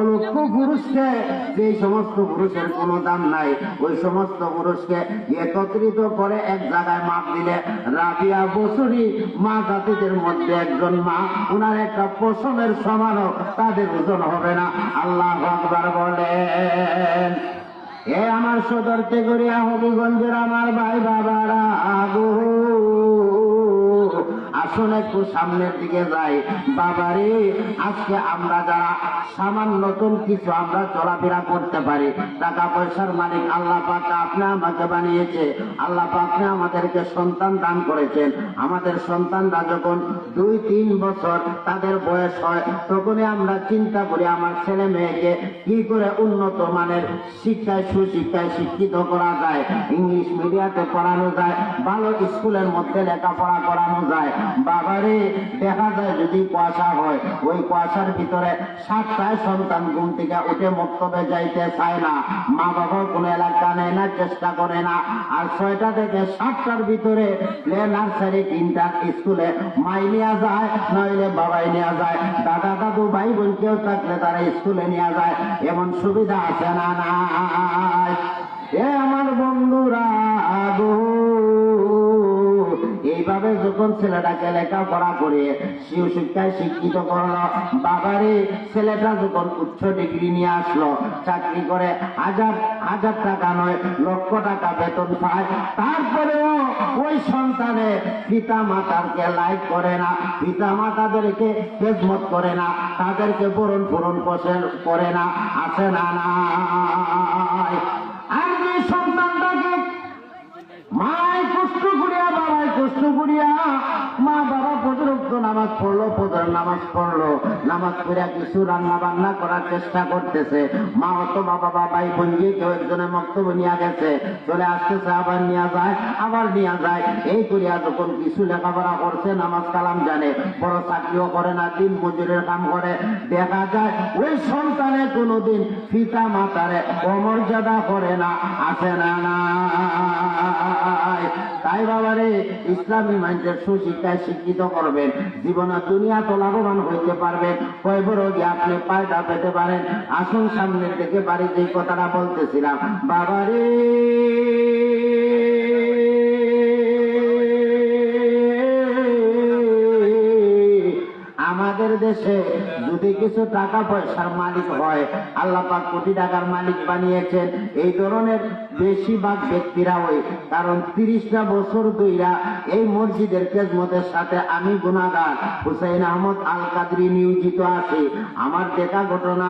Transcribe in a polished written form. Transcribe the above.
লক্ষ পুরুষকে, যে সমস্ত পুরুষের কোনো দাম নাই, ওই সমস্ত পুরুষকে একত্রিত করে এক জায়গায় মাপ দিলে রাবিয়া বসুরি মা জাতিদের মধ্যে একজন মা, ওনার একটা পশমের সমানও তাদের ওজন হবে না। আল্লাহু আকবার বলেন। এ আমার সদর তেঘরিয়া হবিগঞ্জের আমার ভাই বাবারা, আসুন একটু সামনের দিকে যাই। বাবারে, আজকে আমরা যারা সামান্যতম কিছু আমরা চলাফেরা করতে পারি, টাকা পয়সার মালিক আল্লাহ পাক আপনি আমাকে বানিয়েছে, আল্লাহ পাক আপনি আমাদেরকে সন্তান দান করেছেন। আমাদের সন্তানরা যখন 2-3 বছর তাদের বয়স হয়, তখনই আমরা চিন্তা করি আমার ছেলে মেয়েকে কি করে উন্নত মানের শিক্ষায় সুশিক্ষায় শিক্ষিত করা যায়, ইংলিশ মিডিয়াতে পড়ানো যায়, ভালো স্কুলের মধ্যে লেখাপড়া করানো যায়। বাবারে, দেখা যায় যদি কুয়াশা হয়, ওই কুয়াশার ভিতরে 7টায় সন্তান ঘুম থেকে উঠে মক্তবে যাইতে চায় না, মা বাবা কোনো এলাকা নেয় না, চেষ্টা করে না। আর 6টা থেকে 7টার ভিতরে প্লে নার্সারি ইন্টার স্কুলে মাই নেওয়া যায়, নইলে বাবাই নেওয়া যায়, দাদা দাদু ভাই বোন কেউ থাকলে তারা স্কুলে নেওয়া যায়। এমন সুবিধা আছে না? নাই। এ আমার বন্ধুরা গো, এইভাবে যখন ছেলেটাকে লেখাপড়া করে শিক্ষায় শিক্ষিত করলো, বাবারে ছেলেটা যখন উচ্চ ডিগ্রি নিয়ে আসলো, চাকরি করে হাজার টাকা নয় লক্ষ টাকা বেতন পায়, তারপরেও ওই সন্তানের পিতা মাতারকে লাইক করে না, পিতা মাতাদেরকে খেদমত করে না, তাদেরকে বরণ পূরণ করে না। আছে না? নাই। আর যে সন্তানটাকে মায় কষ্ট করিয়া বাবায় কষ্ট করিয়া, মা বাবা প্রতিরক্ত নামাজ পড়লো, ফজর নামাজ পড়লো, নামাজ পড়িয়া কিছু রান্না বান্না করার চেষ্টা করতেছে, মা অথবা বাবা ভাই বোন গিয়ে কেউ একজনের বক্তব্য নিয়ে গেছে, চলে আসতেছে, আবার নিয়ে যায়, আবার নিয়ে যায়। এই করিয়া যখন কিছু লেখাপড়া করছে, নামাজ কালাম জানে, বড় চাকরিও করে না, দিন মজুরের কাম করে, দেখা যায় ওই সন্তানে কোনোদিন পিতা মাতারে অমর্যাদা করে না। আছে না? না। তাই বাবারে, ইসলামী মানুষের সুশিক্ষায় শিক্ষিত করবেন, জীবনে দুনিয়া তো লাভবান হইতে পারবেন, কয় বড় গিয়ে আপনি পায়টা পেতে পারেন। আসুন সামনের দিকে বাড়ি, যে কথাটা বলতেছিলাম বাবারে, আমাদের দেশে যদি কিছু টাকা পয়সার মালিক হয়, আল্লাহ পাক কোটি টাকার মালিক বানিয়েছেন, এই ধরনের বেশিরভাগ ব্যক্তিরা ওই, কারণ 30টা বছর ধইরা এই মসজিদের খেদমতের সাথে আমি গুনাহগার হুসাইন আহমদ আল কাদরি নিয়োজিত আছি। আমার দেখা ঘটনা